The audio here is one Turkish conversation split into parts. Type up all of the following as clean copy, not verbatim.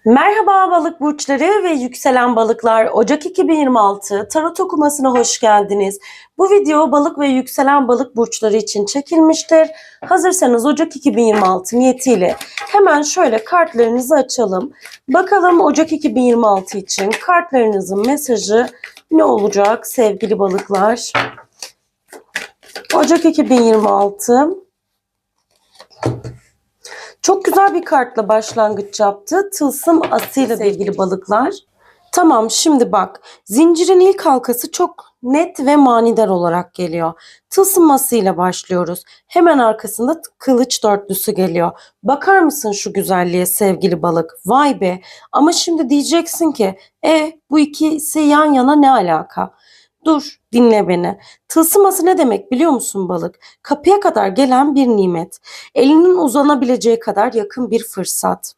Merhaba balık burçları ve yükselen balıklar. Ocak 2026 tarot okumasına hoş geldiniz. Bu video balık ve yükselen balık burçları için çekilmiştir. Hazırsanız Ocak 2026 niyetiyle hemen şöyle kartlarınızı açalım. Bakalım Ocak 2026 için kartlarınızın mesajı ne olacak sevgili balıklar? Ocak 2026 çok güzel bir kartla başlangıç yaptı. Tılsım asıyla ilgili balıklar. Tamam, şimdi bak. Zincirin ilk halkası çok net ve manidar olarak geliyor. Tılsım asıyla başlıyoruz. Hemen arkasında kılıç dörtlüsü geliyor. Bakar mısın şu güzelliğe sevgili balık? Vay be. Ama şimdi diyeceksin ki bu ikisi yan yana ne alaka? Dur, dinle beni. Tılsıması ne demek biliyor musun balık? Kapıya kadar gelen bir nimet. Elinin uzanabileceği kadar yakın bir fırsat.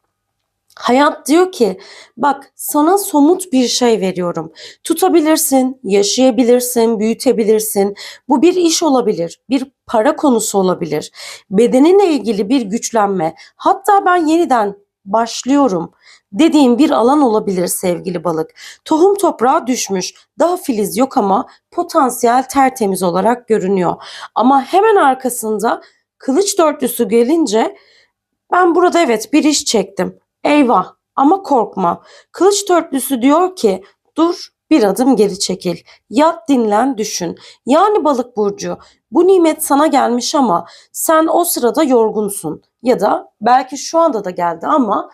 Hayat diyor ki bak sana somut bir şey veriyorum. Tutabilirsin, yaşayabilirsin, büyütebilirsin. Bu bir iş olabilir, bir para konusu olabilir. Bedeninle ilgili bir güçlenme. Hatta ben yeniden başlıyorum dediğim bir alan olabilir sevgili balık. Tohum toprağa düşmüş. Daha filiz yok ama potansiyel tertemiz olarak görünüyor. Ama hemen arkasında kılıç dörtlüsü gelince ben burada evet bir iş çektim. Eyvah ama korkma. Kılıç dörtlüsü diyor ki dur bir adım geri çekil. Yat dinlen düşün. Yani balık burcu bu nimet sana gelmiş ama sen o sırada yorgunsun. Ya da belki şu anda da geldi ama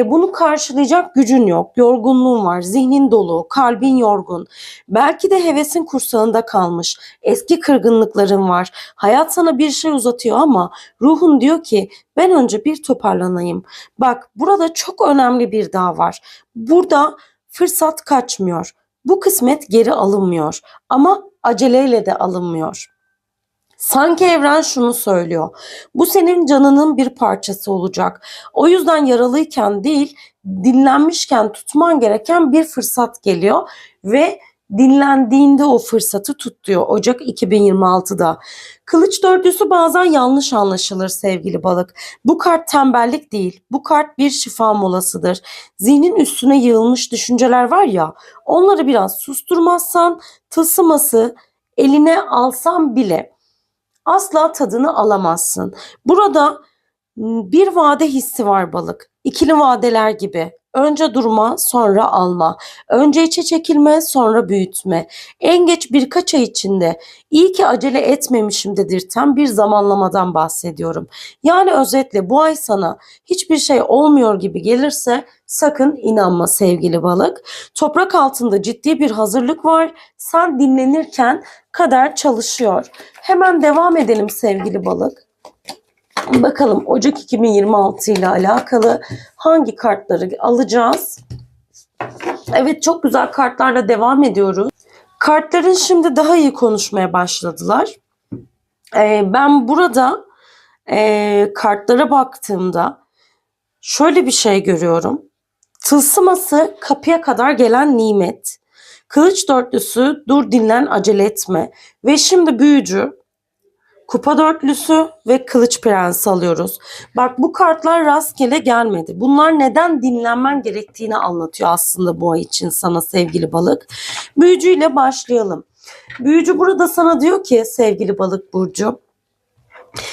bunu karşılayacak gücün yok. Yorgunluğun var. Zihnin dolu. Kalbin yorgun. Belki de hevesin kursağında kalmış. Eski kırgınlıkların var. Hayat sana bir şey uzatıyor ama ruhun diyor ki ben önce bir toparlanayım. Bak burada çok önemli bir daha var. Burada fırsat kaçmıyor. Bu kısmet geri alınmıyor ama aceleyle de alınmıyor. Sanki evren şunu söylüyor. Bu senin canının bir parçası olacak. O yüzden yaralıyken değil, dinlenmişken tutman gereken bir fırsat geliyor ve dinlendiğinde o fırsatı tut diyor Ocak 2026'da. Kılıç dörtlüsü bazen yanlış anlaşılır sevgili balık. Bu kart tembellik değil. Bu kart bir şifa molasıdır. Zihnin üstüne yığılmış düşünceler var ya, onları biraz susturmazsan tılsıması eline alsan bile asla tadını alamazsın. Burada bir vade hissi var balık. İkili vadeler gibi. Önce durma, sonra alma. Önce içe çekilme, sonra büyütme. En geç birkaç ay içinde iyi ki acele etmemişim dedirten bir zamanlamadan bahsediyorum. Yani özetle bu ay sana hiçbir şey olmuyor gibi gelirse sakın inanma sevgili balık. Toprak altında ciddi bir hazırlık var. Sen dinlenirken kader çalışıyor. Hemen devam edelim sevgili balık. Bakalım Ocak 2026 ile alakalı hangi kartları alacağız? Evet, çok güzel kartlarla devam ediyoruz. Kartların şimdi daha iyi konuşmaya başladılar. Ben burada kartlara baktığımda şöyle bir şey görüyorum. Tılsıması kapıya kadar gelen nimet. Kılıç dörtlüsü dur dinlen acele etme. Ve şimdi büyücü, kupa dörtlüsü ve kılıç prensi alıyoruz. Bak bu kartlar rastgele gelmedi. Bunlar neden dinlenmen gerektiğini anlatıyor aslında bu ay için sana sevgili balık. Büyücüyle başlayalım. Büyücü burada sana diyor ki sevgili balık burcu,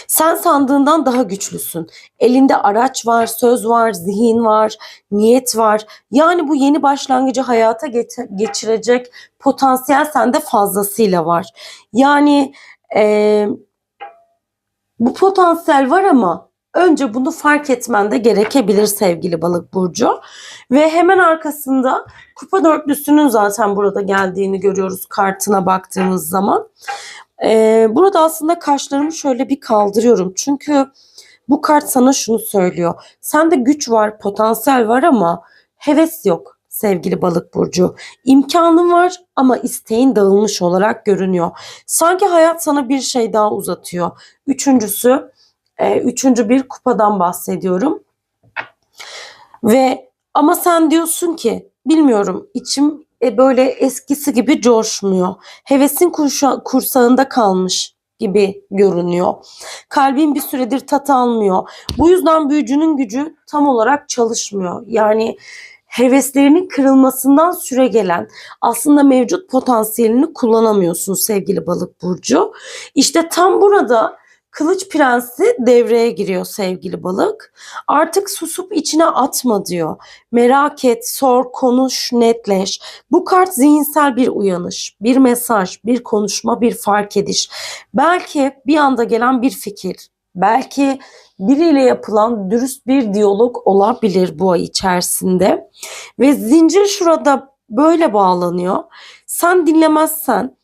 sen sandığından daha güçlüsün. Elinde araç var, söz var, zihin var, niyet var. Yani bu yeni başlangıcı hayata geçirecek potansiyel sende fazlasıyla var. Yani bu potansiyel var ama önce bunu fark etmen de gerekebilir sevgili balık burcu. Ve hemen arkasında kupa dörtlüsünün zaten burada geldiğini görüyoruz kartına baktığımız zaman. Burada aslında kaşlarımı şöyle bir kaldırıyorum. Çünkü bu kart sana şunu söylüyor. Sende güç var, potansiyel var ama heves yok sevgili balık burcu. İmkanın var ama isteğin dağılmış olarak görünüyor. Sanki hayat sana bir şey daha uzatıyor. Üçüncü bir kupadan bahsediyorum. Ve ama sen diyorsun ki bilmiyorum, içim böyle eskisi gibi coşmuyor. Hevesin kursağında kalmış. gibi görünüyor. Kalbin bir süredir tat almıyor. Bu yüzden büyücünün gücü tam olarak çalışmıyor. Yani heveslerinin kırılmasından süre gelen aslında mevcut potansiyelini kullanamıyorsun sevgili balık burcu. İşte tam burada Kılıç Prensi devreye giriyor sevgili balık. Artık susup içine atma diyor. Merak et, sor, konuş, netleş. Bu kart zihinsel bir uyanış, bir mesaj, bir konuşma, bir fark ediş. Belki bir anda gelen bir fikir, belki biriyle yapılan dürüst bir diyalog olabilir bu ay içerisinde. Ve zincir şurada böyle bağlanıyor. Sen dinlemezsen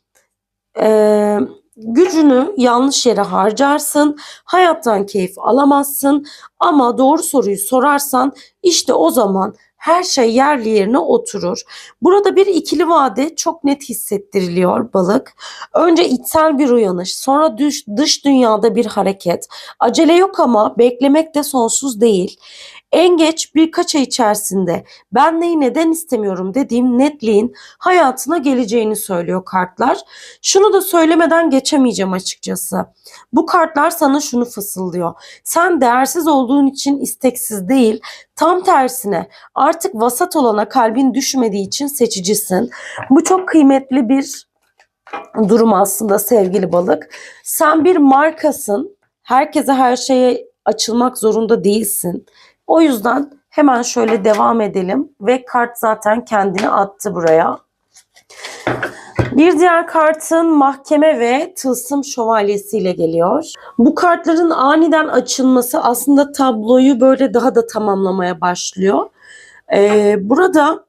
gücünü yanlış yere harcarsın, hayattan keyif alamazsın ama doğru soruyu sorarsan işte o zaman her şey yerli yerine oturur. Burada bir ikili vade çok net hissettiriliyor balık. Önce içsel bir uyanış, sonra dış dünyada bir hareket. Acele yok ama beklemek de sonsuz değil. En geç birkaç ay içerisinde ben neyi neden istemiyorum dediğim netliğin hayatına geleceğini söylüyor kartlar. Şunu da söylemeden geçemeyeceğim açıkçası. Bu kartlar sana şunu fısıldıyor. Sen değersiz olduğun için isteksiz değil, tam tersine artık vasat olana kalbin düşmediği için seçicisin. Bu çok kıymetli bir durum aslında sevgili balık. Sen bir markasın. Herkese her şeye açılmak zorunda değilsin. O yüzden hemen şöyle devam edelim ve kart zaten kendini attı buraya. Bir diğer kartın Mahkeme ve Tılsım Şövalyesi ile geliyor. Bu kartların aniden açılması aslında tabloyu böyle daha da tamamlamaya başlıyor. Burada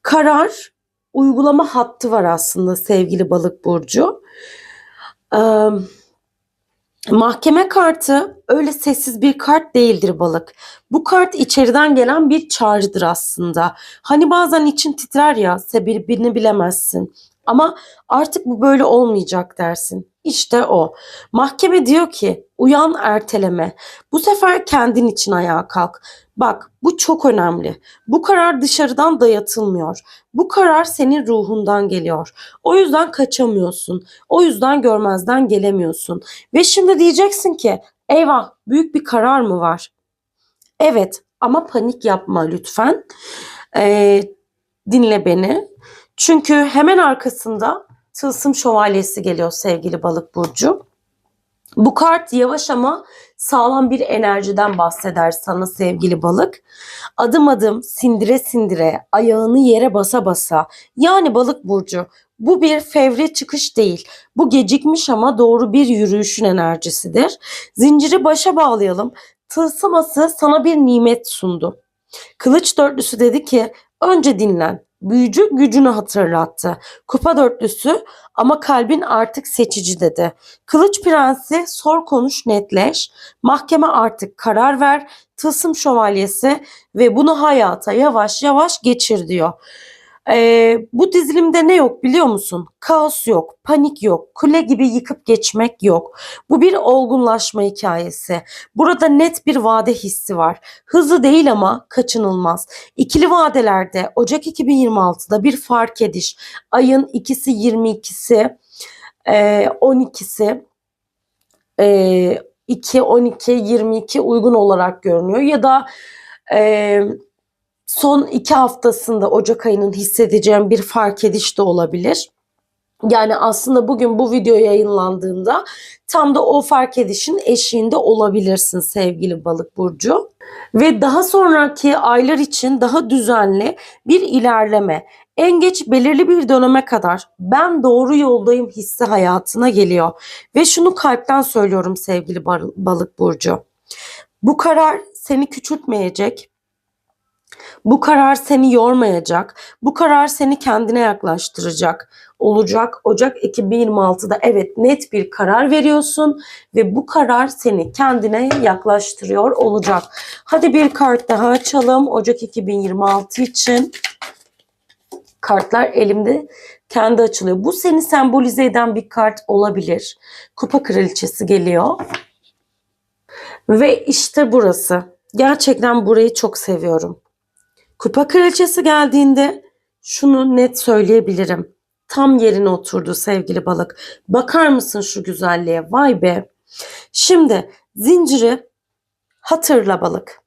karar uygulama hattı var aslında sevgili balık burcu. Mahkeme kartı öyle sessiz bir kart değildir balık. Bu kart içeriden gelen bir çağrıdır aslında. Hani bazen için titrer ya, sebebini bilemezsin. Ama artık bu böyle olmayacak dersin. İşte o. Mahkeme diyor ki uyan, erteleme. Bu sefer kendin için ayağa kalk. Bak, bu çok önemli. Bu karar dışarıdan dayatılmıyor. Bu karar senin ruhundan geliyor. O yüzden kaçamıyorsun. O yüzden görmezden gelemiyorsun. Ve şimdi diyeceksin ki eyvah, büyük bir karar mı var? Evet, ama panik yapma lütfen. Dinle beni. Çünkü hemen arkasında Tılsım Şövalyesi geliyor sevgili balık burcu. Bu kart yavaş ama sağlam bir enerjiden bahseder sana sevgili balık. Adım adım, sindire sindire, ayağını yere basa basa. Yani balık burcu, bu bir fevri çıkış değil. Bu gecikmiş ama doğru bir yürüyüşün enerjisidir. Zinciri başa bağlayalım. Tılsım ası sana bir nimet sundu. Kılıç dörtlüsü dedi ki önce dinlen. Büyücü gücünü hatırlattı. Kupa dörtlüsü ama kalbin artık seçici dedi. Kılıç prensi sor, konuş, netleş. Mahkeme artık karar ver. Tılsım şövalyesi ve bunu hayata yavaş yavaş geçir diyor. Bu dizilimde ne yok biliyor musun? Kaos yok, panik yok, kule gibi yıkıp geçmek yok. Bu bir olgunlaşma hikayesi. Burada net bir vade hissi var. Hızlı değil ama kaçınılmaz. İkili vadelerde Ocak 2026'da bir fark ediş. Ayın ikisi 22'si, 12'si, 2, 12, 22 uygun olarak görünüyor. Ya da son 2 haftasında Ocak ayının hissedeceğim bir fark ediş de olabilir. Yani aslında bugün bu video yayınlandığında tam da o fark edişin eşiğinde olabilirsin sevgili balık burcu. Ve daha sonraki aylar için daha düzenli bir ilerleme, en geç belirli bir döneme kadar ben doğru yoldayım hissi hayatına geliyor. Ve şunu kalpten söylüyorum sevgili balık burcu. Bu karar seni küçültmeyecek. Bu karar seni yormayacak. Bu karar seni kendine yaklaştıracak. Olacak. Ocak 2026'da evet net bir karar veriyorsun ve bu karar seni kendine yaklaştırıyor olacak. Hadi bir kart daha açalım Ocak 2026 için. Kartlar elimde kendi açılıyor. Bu seni sembolize eden bir kart olabilir. Kupa Kraliçesi geliyor. Ve işte burası. Gerçekten burayı çok seviyorum. Kupa Kraliçesi geldiğinde şunu net söyleyebilirim. tam yerine oturdu sevgili balık. Bakar mısın şu güzelliğe? Vay be. Şimdi zinciri hatırla balık.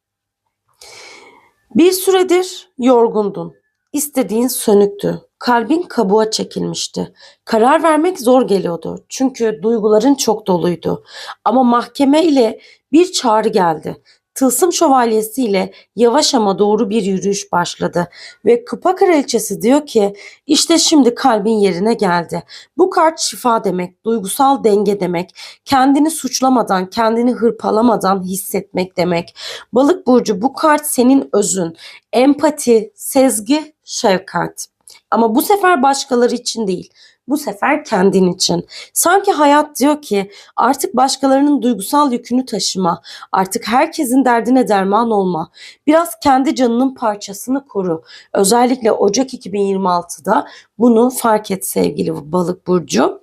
Bir süredir yorgundun. İstediğin sönüktü. Kalbin kabuğa çekilmişti. Karar vermek zor geliyordu. Çünkü duyguların çok doluydu. Ama mahkeme ile bir çağrı geldi. Tılsım şövalyesi ile yavaş ama doğru bir yürüyüş başladı. Ve kupa kraliçesi diyor ki işte şimdi kalbin yerine geldi. Bu kart şifa demek, duygusal denge demek, kendini suçlamadan, kendini hırpalamadan hissetmek demek. Balık burcu bu kart senin özün, empati, sezgi, şefkat. Ama bu sefer başkaları için değil. Bu sefer kendin için. Sanki hayat diyor ki artık başkalarının duygusal yükünü taşıma. Artık herkesin derdine derman olma. Biraz kendi canının parçasını koru. Özellikle Ocak 2026'da bunu fark et sevgili balık burcu.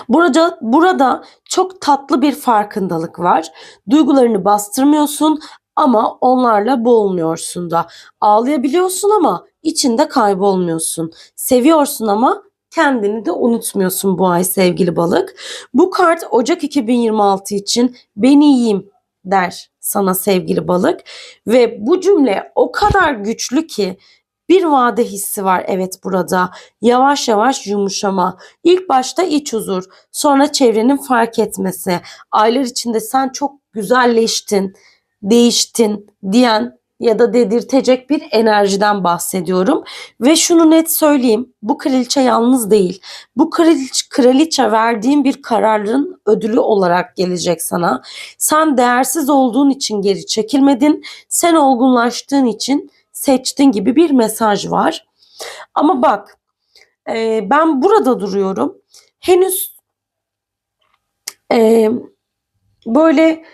Burada çok tatlı bir farkındalık var. Duygularını bastırmıyorsun ama onlarla boğulmuyorsun da. Ağlayabiliyorsun ama içinde kaybolmuyorsun. Seviyorsun ama kendini de unutmuyorsun bu ay sevgili balık. Bu kart Ocak 2026 için ben iyiyim der sana sevgili balık. Ve bu cümle o kadar güçlü ki bir vade hissi var evet burada. Yavaş yavaş yumuşama. İlk başta iç huzur, sonra çevrenin fark etmesi. Aylar içinde sen çok güzelleştin, değiştin diyen ya da dedirtecek bir enerjiden bahsediyorum. Ve şunu net söyleyeyim, bu kraliçe yalnız değil. Bu kraliçe verdiğin bir kararın ödülü olarak gelecek sana. Sen değersiz olduğun için geri çekilmedin, sen olgunlaştığın için seçtin gibi bir mesaj var. Ama bak ben burada duruyorum. Henüz böyle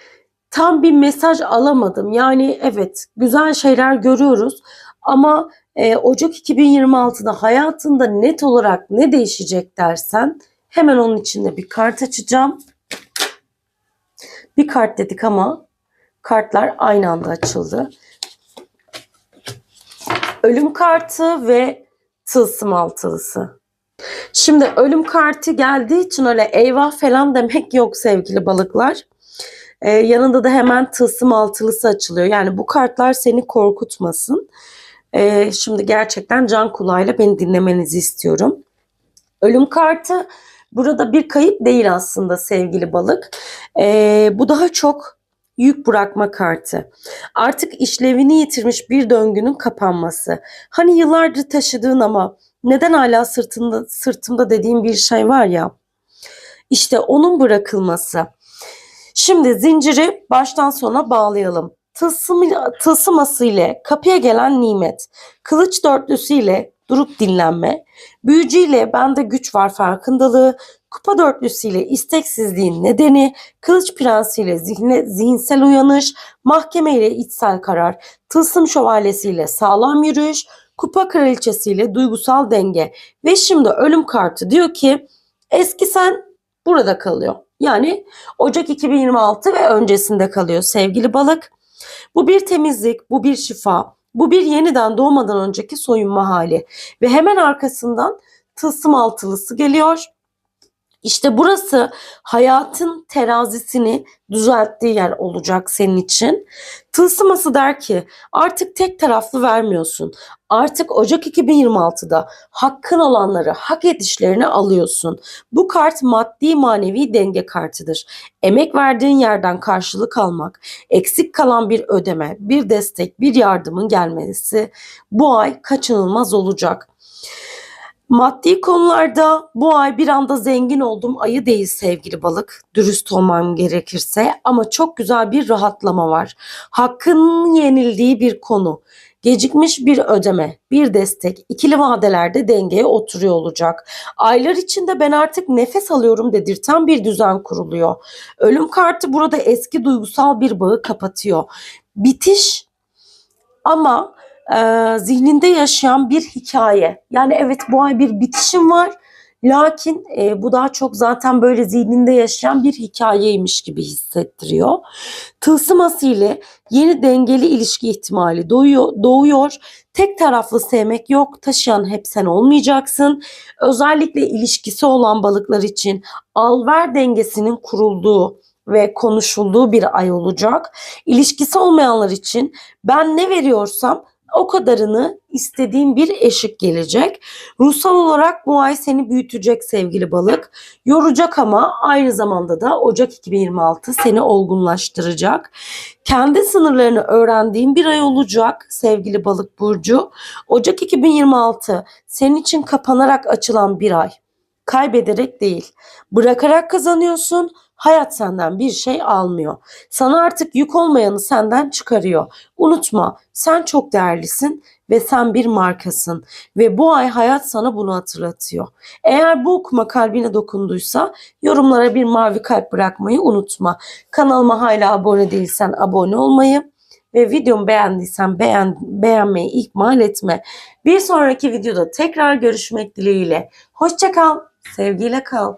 tam bir mesaj alamadım. Yani evet güzel şeyler görüyoruz ama Ocak 2026'da hayatında net olarak ne değişecek dersen hemen onun içinde bir kart açacağım. Bir kart dedik ama kartlar aynı anda açıldı. Ölüm kartı ve tılsım altılısı. Şimdi ölüm kartı geldiği için öyle eyvah falan demek yok sevgili balıklar. Yanında da hemen tılsım altılısı açılıyor. Yani bu kartlar seni korkutmasın. Şimdi gerçekten can kulağıyla beni dinlemenizi istiyorum. Ölüm kartı burada bir kayıp değil aslında sevgili balık. Bu daha çok yük bırakma kartı. Artık işlevini yitirmiş bir döngünün kapanması. Hani yıllardır taşıdığın ama neden hala sırtımda dediğim bir şey var ya. İşte onun bırakılması. Şimdi zinciri baştan sona bağlayalım. Tılsıması ile kapıya gelen nimet, kılıç dörtlüsü ile durup dinlenme, büyücü ile bende güç var farkındalığı, kupa dörtlüsü ile isteksizliğin nedeni, kılıç prensi ile zihinsel uyanış, mahkeme ile içsel karar, tılsım şövalyesi ile sağlam yürüyüş, kupa kraliçesi ile duygusal denge ve şimdi ölüm kartı diyor ki eski sen burada kalıyor. Yani Ocak 2026 ve öncesinde kalıyor sevgili balık. Bu bir temizlik, bu bir şifa, bu bir yeniden doğmadan önceki soyunma hali. Ve hemen arkasından tılsım altılısı geliyor. İşte burası hayatın terazisini düzelttiği yer olacak senin için. Tılsıması der ki artık tek taraflı vermiyorsun. Artık Ocak 2026'da hakkın olanları, hak edişlerini alıyorsun. Bu kart maddi manevi denge kartıdır. Emek verdiğin yerden karşılık almak, eksik kalan bir ödeme, bir destek, bir yardımın gelmesi bu ay kaçınılmaz olacak. Maddi konularda bu ay bir anda zengin oldum ayı değil sevgili balık. Dürüst olmam gerekirse ama çok güzel bir rahatlama var. Hakkın yenildiği bir konu. Gecikmiş bir ödeme, bir destek, ikili vadelerde dengeye oturuyor olacak. Aylar içinde ben artık nefes alıyorum dedirten bir düzen kuruluyor. Ölüm kartı burada eski duygusal bir bağı kapatıyor. Bitiş ama zihninde yaşayan bir hikaye. Yani evet bu ay bir bitişim var. Lakin bu daha çok zaten böyle zihninde yaşayan bir hikayeymiş gibi hissettiriyor. Tılsım Asili yeni dengeli ilişki ihtimali doğuyor. Tek taraflı sevmek yok. Taşıyan hep sen olmayacaksın. Özellikle ilişkisi olan balıklar için al-ver dengesinin kurulduğu ve konuşulduğu bir ay olacak. İlişkisi olmayanlar için ben ne veriyorsam o kadarını istediğin bir eşik gelecek. Ruhsal olarak bu ay seni büyütecek sevgili balık. Yoracak ama aynı zamanda da Ocak 2026 seni olgunlaştıracak. Kendi sınırlarını öğrendiğin bir ay olacak sevgili balık burcu. Ocak 2026 senin için kapanarak açılan bir ay. Kaybederek değil, bırakarak kazanıyorsun. Hayat senden bir şey almıyor. Sana artık yük olmayanı senden çıkarıyor. Unutma, sen çok değerlisin ve sen bir markasın ve bu ay hayat sana bunu hatırlatıyor. Eğer bu okuma kalbine dokunduysa yorumlara bir mavi kalp bırakmayı unutma. Kanalıma hala abone değilsen abone olmayı ve videomu beğendiysen beğenmeyi ihmal etme. Bir sonraki videoda tekrar görüşmek dileğiyle. Hoşça kal, sevgiyle kal.